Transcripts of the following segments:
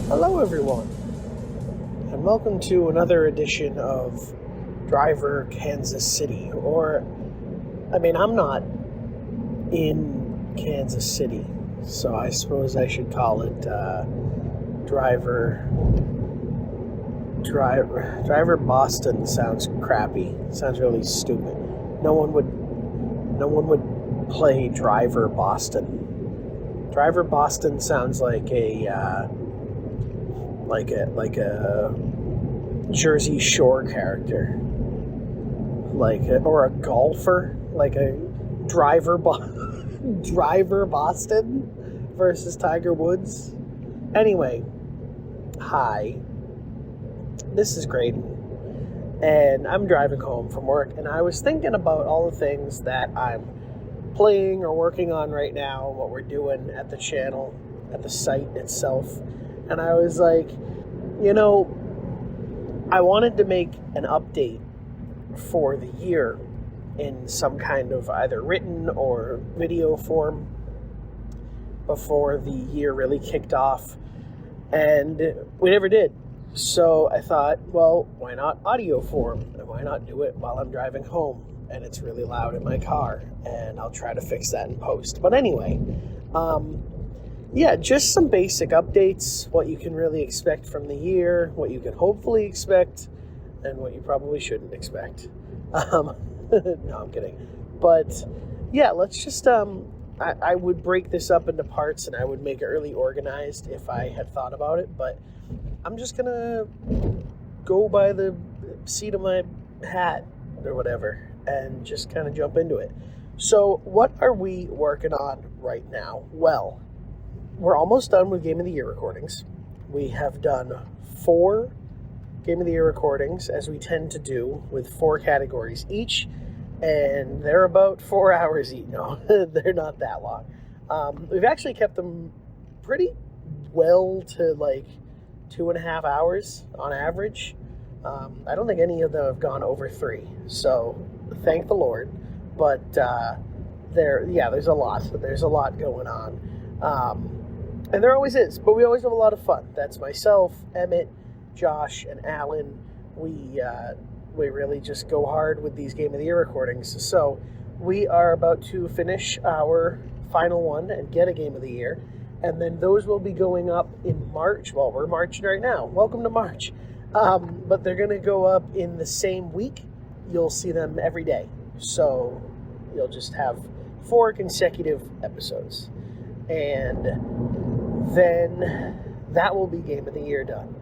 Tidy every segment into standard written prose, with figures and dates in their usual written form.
Hello, everyone, and welcome to another edition of Driver Kansas City. I'm not in Kansas City, so I suppose I should call it Driver Boston. Sounds crappy. Sounds really stupid. No one would play Driver Boston. Driver Boston sounds like a Jersey Shore character, or a golfer, like a driver Boston versus Tiger Woods. Anyway, hi, this is great, and I'm driving home from work, and I was thinking about all the things that I'm playing or working on right now, what we're doing at the channel, at the site itself. And I was like, I wanted to make an update for the year in some kind of either written or video form before the year really kicked off. And we never did. So I thought, well, why not audio form? And why not do it while I'm driving home? And it's really loud in my car. And I'll try to fix that in post. But anyway, just some basic updates, what you can really expect from the year, what you can hopefully expect, and what you probably shouldn't expect. No, I'm kidding. But, yeah, let's just, I would break this up into parts, and I would make it really organized if I had thought about it, but I'm just going to go by the seat of my hat, or whatever, and just kind of jump into it. So, what are we working on right now? Well, we're almost done with Game of the Year recordings. We have done 4 Game of the Year recordings, as we tend to do, with 4 categories each, and they're about 4 hours each. No, they're not that long. We've actually kept them pretty well to like 2.5 hours on average. I don't think any of them have gone over 3, so thank the Lord. But there's a lot. There's a lot going on. And there always is, but we always have a lot of fun. That's myself, Emmett, Josh, and Alan. We really just go hard with these Game of the Year recordings. So we are about to finish our final one and get a Game of the Year. And then those will be going up in March. Well, we're marching right now. Welcome to March. But they're going to go up in the same week. You'll see them every day. So you'll just have 4 consecutive episodes. And then that will be Game of the Year done.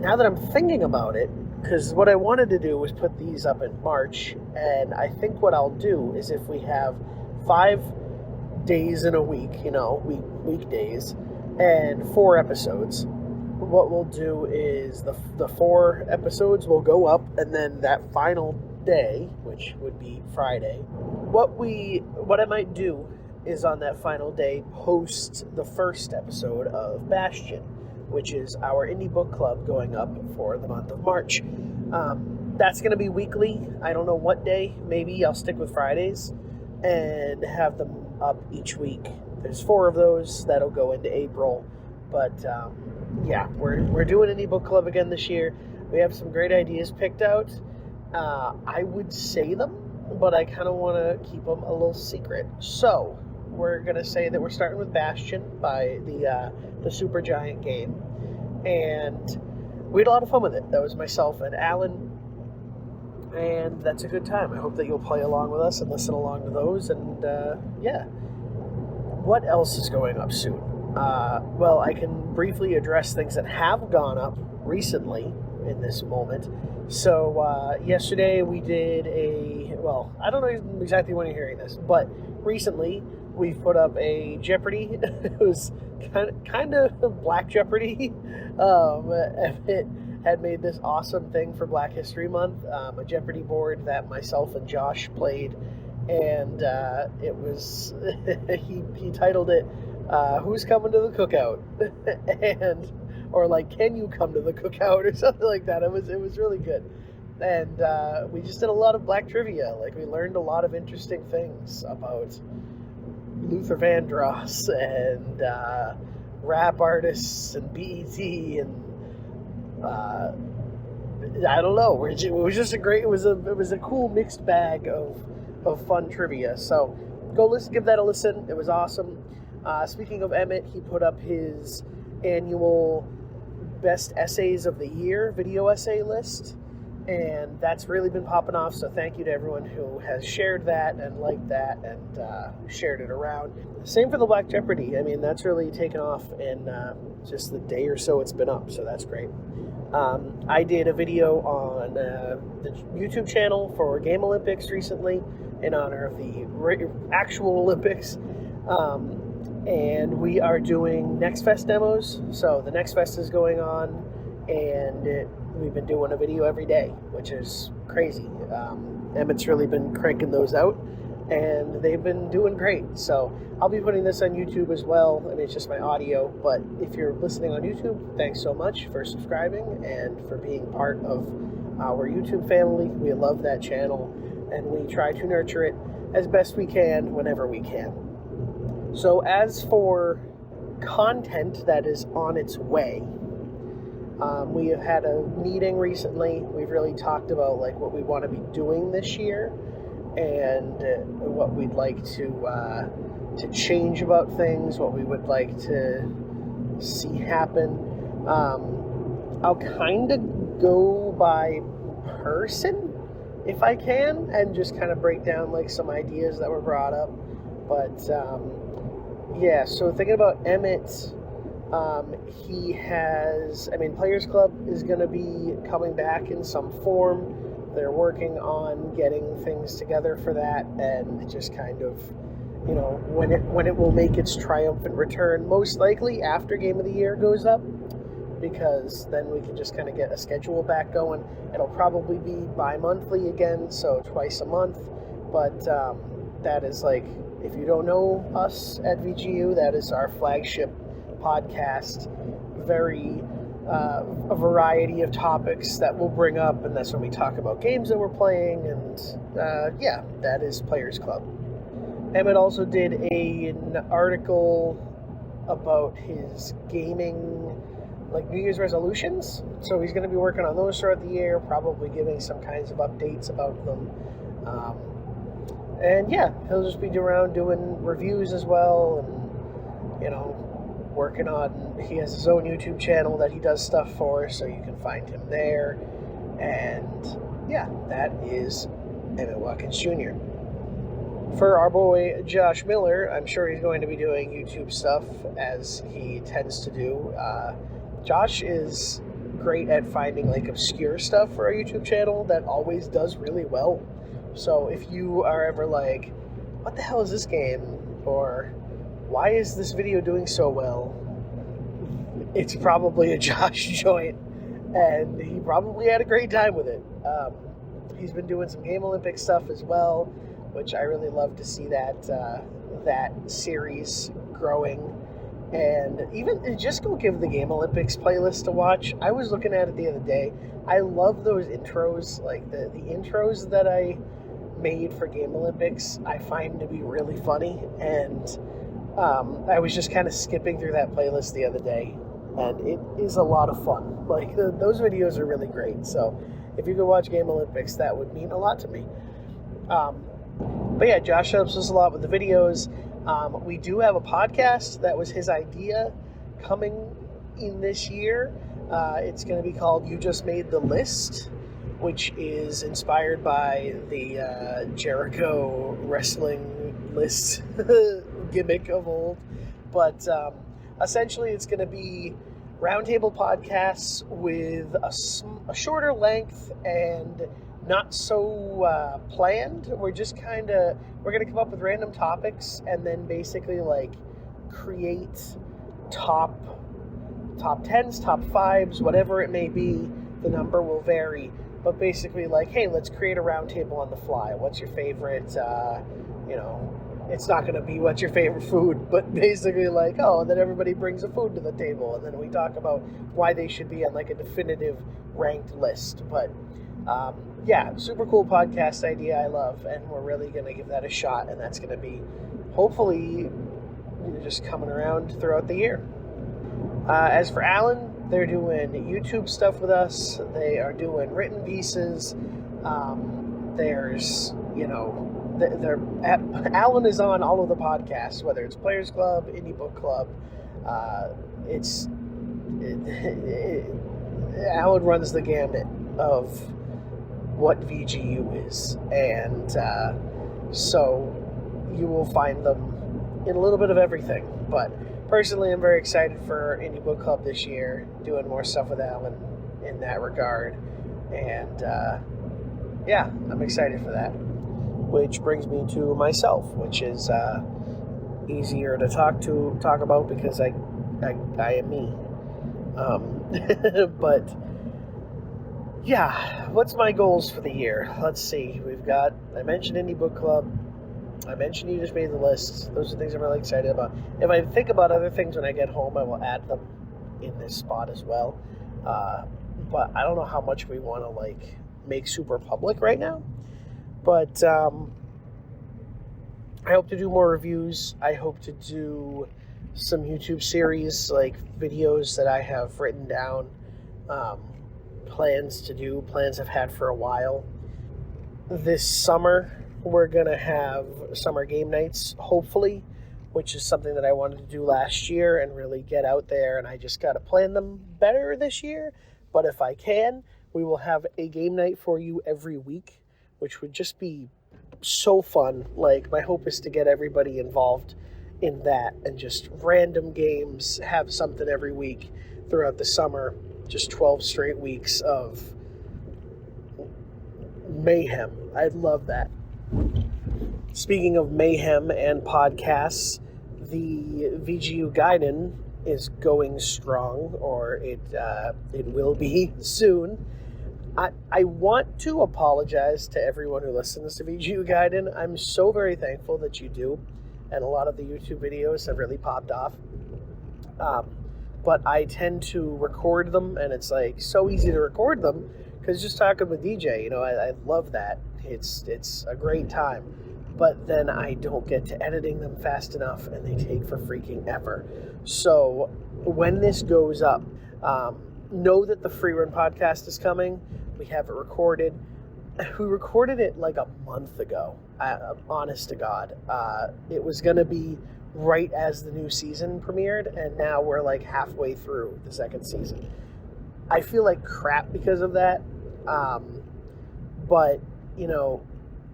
Now that I'm thinking about it, because what I wanted to do was put these up in March, and I think what I'll do is if we have 5 days in a week, weekdays, and 4 episodes, what we'll do is the 4 episodes will go up, and then that final day, which would be Friday, what I might do is on that final day post the first episode of Bastion, which is our indie book club going up for the month of March. That's going to be weekly. I don't know what day. Maybe I'll stick with Fridays and have them up each week. There's 4 of those that'll go into April. But we're doing indie book club again this year. We have some great ideas picked out. I would say them, but I kind of want to keep them a little secret. So we're going to say that we're starting with Bastion by the Supergiant game. And we had a lot of fun with it. That was myself and Alan. And that's a good time. I hope that you'll play along with us and listen along to those. And, What else is going up soon? Well, I can briefly address things that have gone up recently in this moment. So, yesterday we did I don't know exactly when you're hearing this, but recently we've put up a Jeopardy. It was kind of Black Jeopardy. It had made this awesome thing for Black History Month, a Jeopardy board that myself and Josh played, and it was he titled it "Who's Coming to the Cookout?" or "Can you come to the cookout?" or something like that. It was really good. And we just did a lot of Black trivia. We learned a lot of interesting things about Luther Vandross and rap artists and BET and I don't know. It was just it was a cool mixed bag of fun trivia. So go give that a listen. It was awesome. Speaking of Emmett, he put up his annual best essays of the year video essay list, and that's really been popping off. So thank you to everyone who has shared that and liked that and shared it around. Same for the Black Jeopardy. I mean, that's really taken off in just the day or so it's been up. So that's great. I did a video on the YouTube channel for Game Olympics recently in honor of the actual Olympics. And we are doing Next Fest demos. So the Next Fest is going on, and we've been doing a video every day, which is crazy. Emmett's really been cranking those out, and they've been doing great. So I'll be putting this on YouTube as well. I mean, it's just my audio, but if you're listening on YouTube, thanks so much for subscribing and for being part of our YouTube family. We love that channel, and we try to nurture it as best we can whenever we can. So as for content that is on its way, we have had a meeting recently. We've really talked about like what we want to be doing this year and what we'd like to change about things, what we would like to see happen. I'll kind of go by person if I can and just kind of break down like some ideas that were brought up. But yeah, so thinking about Emmett, he has, I mean, Players Club is going to be coming back in some form. They're working on getting things together for that, and just kind of, you know, when it will make its triumphant return, most likely after Game of the Year goes up, because then we can just kind of get a schedule back going. It'll probably be bi-monthly again, so twice a month, but that is like, if you don't know us at VGU, that is our flagship podcast. Very a variety of topics that we'll bring up, and that's when we talk about games that we're playing, and yeah, that is Players Club. Emmett also did an article about his gaming, like New Year's resolutions, so he's going to be working on those throughout the year, probably giving some kinds of updates about them. And yeah, he'll just be around doing reviews as well, and, you know, working on, he has his own YouTube channel that he does stuff for, so you can find him there. And yeah, that is Emmett Watkins Jr. For our boy Josh Miller, I'm sure he's going to be doing YouTube stuff as he tends to do. Josh is great at finding like obscure stuff for our YouTube channel that always does really well. So if you are ever like, what the hell is this game? Or why is this video doing so well? It's probably a Josh joint, and he probably had a great time with it. He's been doing some Game Olympics stuff as well, which I really love to see that series growing. And even just go give the Game Olympics playlist a watch. I was looking at it the other day. I love those intros, like the intros that I made for Game Olympics. I find to be really funny, and I was just kind of skipping through that playlist the other day, and it is a lot of fun. Like those videos are really great. So if you could watch Game Olympics, that would mean a lot to me. But yeah, Josh helps us a lot with the videos. We do have a podcast that was his idea coming in this year. It's going to be called You Just Made the List, which is inspired by the Jericho wrestling list gimmick of old. But essentially it's going to be roundtable podcasts with a shorter length and not so planned. We're just we're going to come up with random topics and then basically like create top 10s, top 5s, whatever it may be. The number will vary, but basically like, hey, let's create a roundtable on the fly. What's your favorite, it's not going to be what's your favorite food, but basically like, oh, and then everybody brings a food to the table, and then we talk about why they should be on like a definitive ranked list. But yeah, super cool podcast idea I love, and we're really going to give that a shot, and that's going to be hopefully just coming around throughout the year. As for Alan, they're doing YouTube stuff with us. They are doing written pieces. There's, Alan is on all of the podcasts, whether it's Players Club, Indie Book Club. Alan runs the gamut of what VGU is, and so you will find them in a little bit of everything. But personally, I'm very excited for Indie Book Club this year, doing more stuff with Alan in that regard, and I'm excited for that. Which brings me to myself, which is easier to talk about because I am me. But yeah, what's my goals for the year? Let's see. I mentioned Indie Book Club. I mentioned You Just Made the List. Those are things I'm really excited about. If I think about other things when I get home, I will add them in this spot as well. But I don't know how much we want to make super public right now. But I hope to do more reviews. I hope to do some YouTube series, like videos that I have written down, plans I've had for a while. This summer, we're going to have summer game nights, hopefully, which is something that I wanted to do last year and really get out there, and I just got to plan them better this year. But if I can, we will have a game night for you every week, which would just be so fun. My hope is to get everybody involved in that and just random games, have something every week throughout the summer, just 12 straight weeks of mayhem. I'd love that. Speaking of mayhem and podcasts, the VGU Gaiden is going strong, or it will be soon. I want to apologize to everyone who listens to VGU Gaiden. I'm so very thankful that you do, and a lot of the YouTube videos have really popped off. But I tend to record them, and it's so easy to record them because just talking with DJ, I love that. It's a great time. But then I don't get to editing them fast enough, and they take for freaking ever. So when this goes up, know that the Free Run podcast is coming. We have it recorded. We recorded it a month ago, honest to God. It was going to be right as the new season premiered, and now we're halfway through the second season. I feel like crap because of that, but,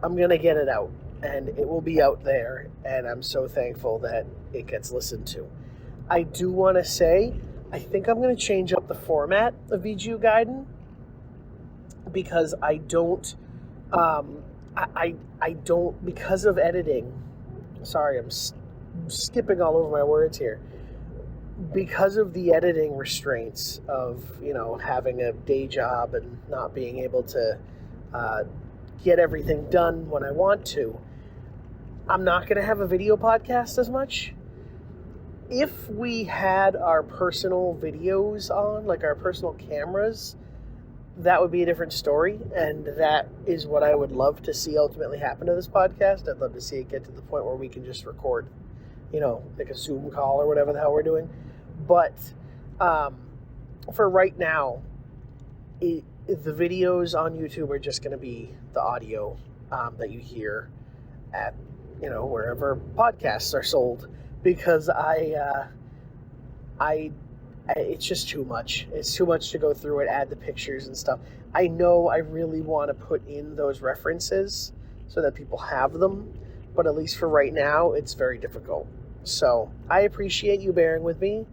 I'm going to get it out, and it will be out there, and I'm so thankful that it gets listened to. I do want to say, I think I'm going to change up the format of VGU Gaiden, because I don't, because of editing, sorry, I'm skipping all over my words here, because of the editing restraints of, having a day job and not being able to get everything done when I want to, I'm not going to have a video podcast as much. If we had our personal videos on, our personal cameras, that would be a different story, and that is what I would love to see ultimately happen to this podcast. I'd love to see it get to the point where we can just record, a Zoom call or whatever the hell we're doing. But for right now, the videos on YouTube are just going to be the audio that you hear at, wherever podcasts are sold, because it's just too much. It's too much to go through and add the pictures and stuff. I know I really want to put in those references so that people have them, but at least for right now, it's very difficult. So I appreciate you bearing with me.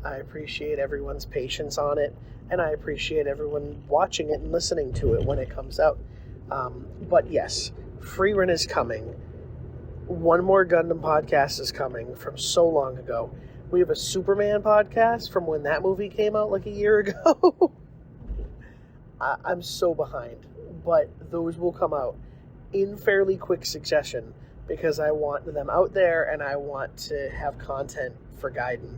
I appreciate everyone's patience on it, and I appreciate everyone watching it and listening to it when it comes out. But yes, Free Run is coming. One more Gundam podcast is coming from so long ago. We have a Superman podcast from when that movie came out a year ago. I'm so behind, but those will come out in fairly quick succession because I want them out there, and I want to have content for Gaiden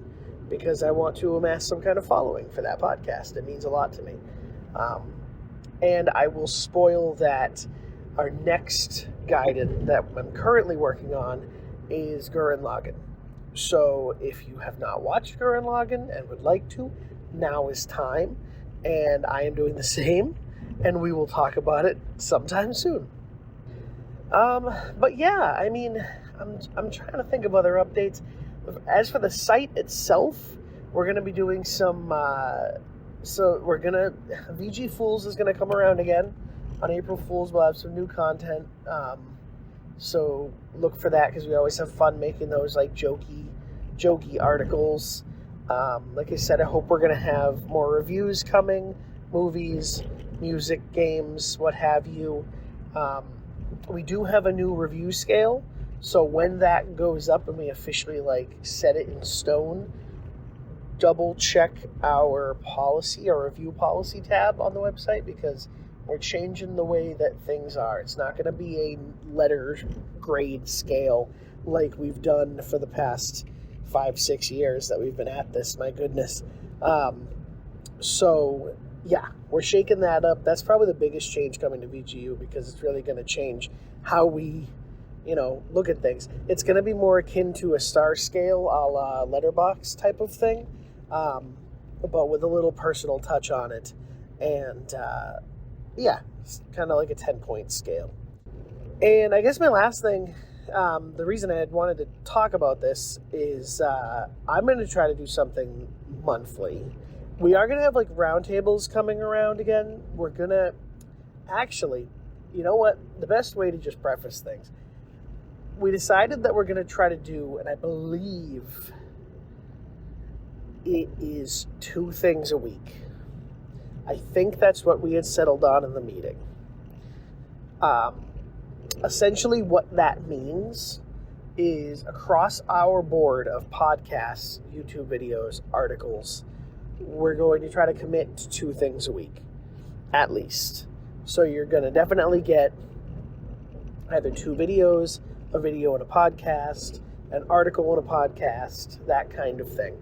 because I want to amass some kind of following for that podcast. It means a lot to me. And I will spoil that our next Gaiden that I'm currently working on is Gurren Lagann, So if you have not watched Gurren Lagann and would like to, now is time. And I am doing the same, and we will talk about it sometime soon. But yeah, I mean, I'm trying to think of other updates. As for the site itself, we're going to be doing some, VG Fools is going to come around again. On April Fools, we'll have some new content. So look for that, because we always have fun making those like jokey articles. Like I said, I hope we're going to have more reviews coming, movies, music, games, what have you. We do have a new review scale, so when that goes up and we officially like set it in stone, double check our review policy tab on the website, because we're changing the way that things are. It's not going to be a letter grade scale like we've done for the past 5-6 years that we've been at this. My goodness. So yeah, we're shaking that up. That's probably the biggest change coming to VGU, because it's really going to change how we, look at things. It's going to be more akin to a star scale, a la letterbox type of thing, but with a little personal touch on it. And yeah, it's kind of like a 10-point scale. And I guess my last thing, the reason I had wanted to talk about this is I'm going to try to do something monthly. We are going to have like roundtables coming around again. We're going to actually, you know what? The best way to just preface things. We decided that we're going to try to do, and I believe it is 2 things a week. I think that's what we had settled on in the meeting. Essentially what that means is across our board of podcasts, YouTube videos, articles, we're going to try to commit to 2 things a week, at least. So you're going to definitely get either 2 videos, a video and a podcast, an article and a podcast, that kind of thing.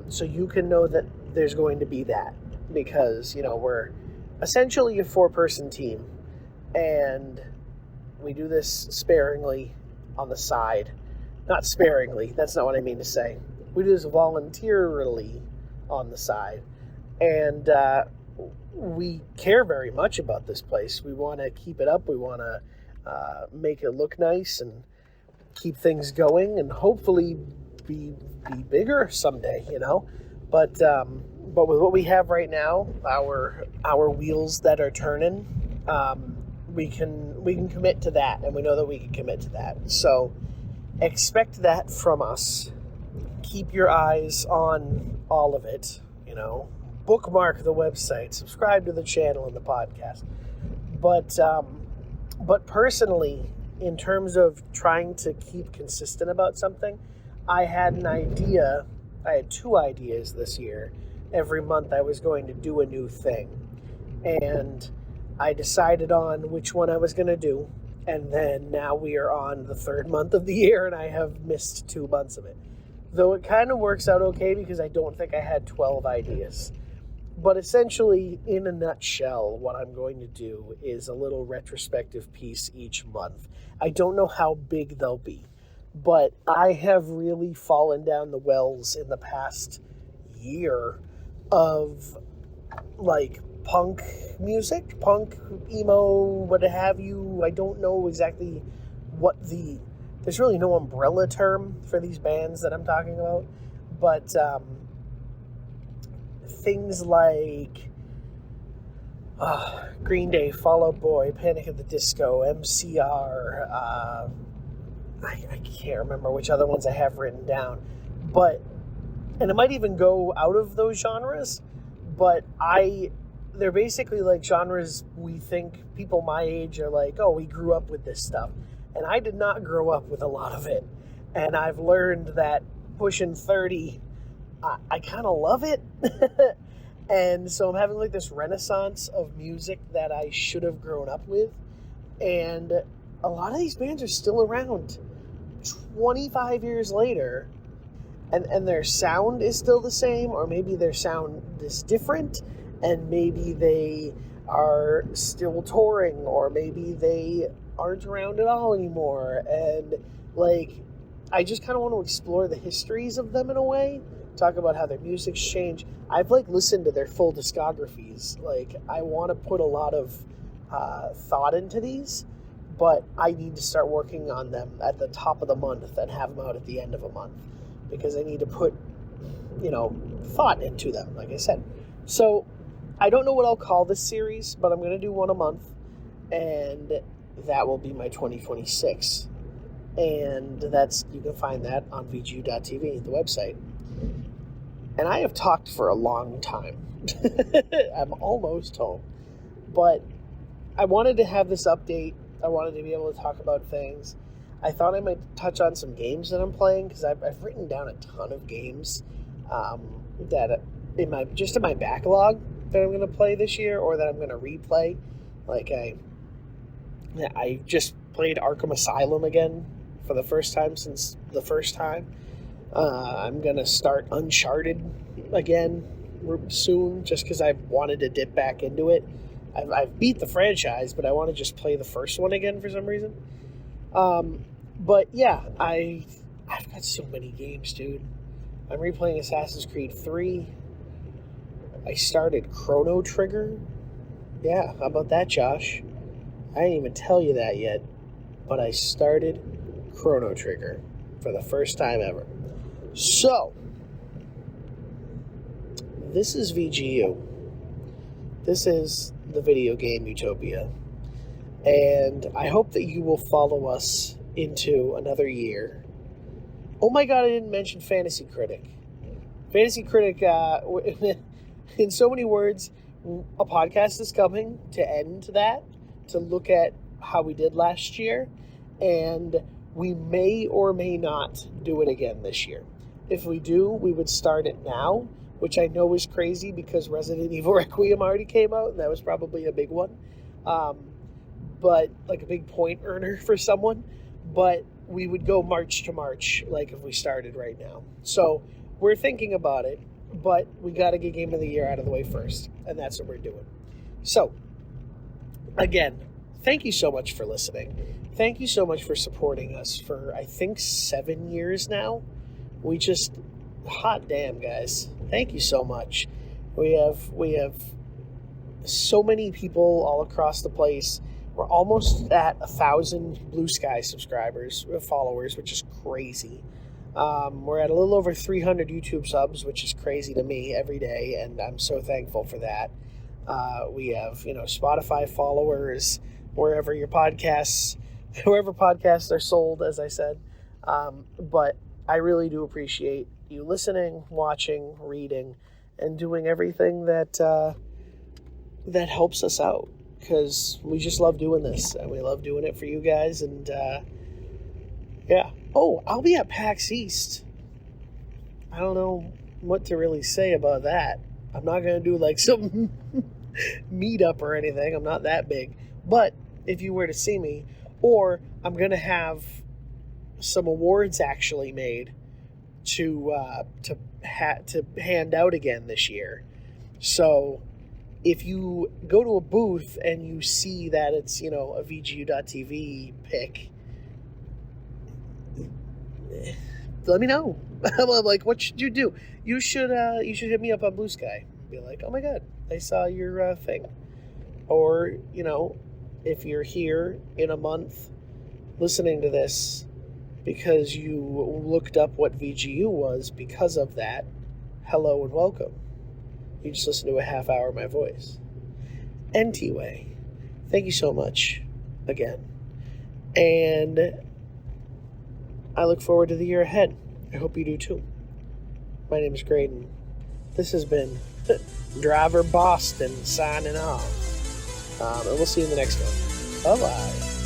So you can know that there's going to be that, because, we're essentially a 4-person team, and we do this sparingly on the side. Not sparingly, that's not what I mean to say. We do this voluntarily on the side. And we care very much about this place. We want to keep it up. We want to make it look nice and keep things going, and hopefully be bigger someday, But with what we have right now, our wheels that are turning, we can commit to that, and we know that we can commit to that. So expect that from us. Keep your eyes on all of it, Bookmark the website, subscribe to the channel and the podcast. But personally, in terms of trying to keep consistent about something, I had 2 ideas this year. Every month I was going to do a new thing. And I decided on which one I was going to do. And then now we are on the 3rd month of the year, and I have missed 2 months of it. Though it kind of works out okay, because I don't think I had 12 ideas. But essentially, in a nutshell, what I'm going to do is a little retrospective piece each month. I don't know how big they'll be, but I have really fallen down the wells in the past year of, like, punk music, punk, emo, what have you. I don't know exactly there's really no umbrella term for these bands that I'm talking about, but things like Green Day, Fall Out Boy, Panic at the Disco, MCR, I can't remember which other ones I have written down, and it might even go out of those genres, but they're basically like genres we think people my age are like, oh, we grew up with this stuff. And I did not grow up with a lot of it. And I've learned that pushing 30, I kind of love it. And so I'm having like this renaissance of music that I should have grown up with. And a lot of these bands are still around 25 years later. And their sound is still the same, or maybe their sound is different. And maybe they are still touring, or maybe they aren't around at all anymore. And like, I just kind of want to explore the histories of them in a way, talk about how their music's changed. I've like listened to their full discographies. Like, I want to put a lot of thought into these, but I need to start working on them at the top of the month and have them out at the end of a month, because I need to put, thought into them, like I said. So I don't know what I'll call this series, but I'm going to do one a month, and that will be my 2026. And you can find that on VGU.tv, the website. And I have talked for a long time. I'm almost home. But I wanted to have this update. I wanted to be able to talk about things. I thought I might touch on some games that I'm playing, because I've written down a ton of games that in my backlog that I'm going to play this year, or that I'm going to replay. Like I just played Arkham Asylum again for the first time since the first time. I'm going to start Uncharted again soon, just because I've wanted to dip back into it. I've beat the franchise, but I want to just play the first one again for some reason. But yeah, I've got so many games, dude. I'm replaying Assassin's Creed 3. I started Chrono Trigger. Yeah, how about that, Josh? I didn't even tell you that yet, but I started Chrono Trigger for the first time ever. So, this is VGU. This is the Video Game Utopia. And I hope that you will follow us into another year. Oh my god, I didn't mention Fantasy Critic. Fantasy Critic, in so many words, a podcast is coming to end that, to look at how we did last year, and we may or may not do it again this year. If we do, we would start it now, which I know is crazy because Resident Evil Requiem already came out, and that was probably a big one. But like a big point earner for someone. But we would go March to March, like if we started right now. So we're thinking about it, but we got to get Game of the Year out of the way first, and that's what we're doing. So, again, thank you so much for listening. Thank you so much for supporting us for, I think, 7 years now. Hot damn, guys. Thank you so much. We have so many people all across the place. We're almost at 1,000 Blue Sky followers, which is crazy. We're at a little over 300 YouTube subs, which is crazy to me every day, and I'm so thankful for that. We have, Spotify followers, wherever podcasts are sold, as I said. But I really do appreciate you listening, watching, reading, and doing everything that helps us out, because we just love doing this, and we love doing it for you guys. And yeah. Oh, I'll be at PAX East. I don't know what to really say about that. I'm not going to do like some meetup or anything. I'm not that big. But if you were to see me, or I'm going to have some awards actually made to hand out again this year. So if you go to a booth and you see that it's, a VGU.tv pick, let me know. I'm like, what should you do? You should hit me up on Blue Sky. Be like, oh my god, I saw your thing. Or, if you're here in a month listening to this because you looked up what VGU was because of that, hello and welcome. You just listened to a half hour of my voice. Anyway, thank you so much again. And I look forward to the year ahead. I hope you do too. My name is Graydon. This has been Driver Boston signing off. And we'll see you in the next one. Bye-bye.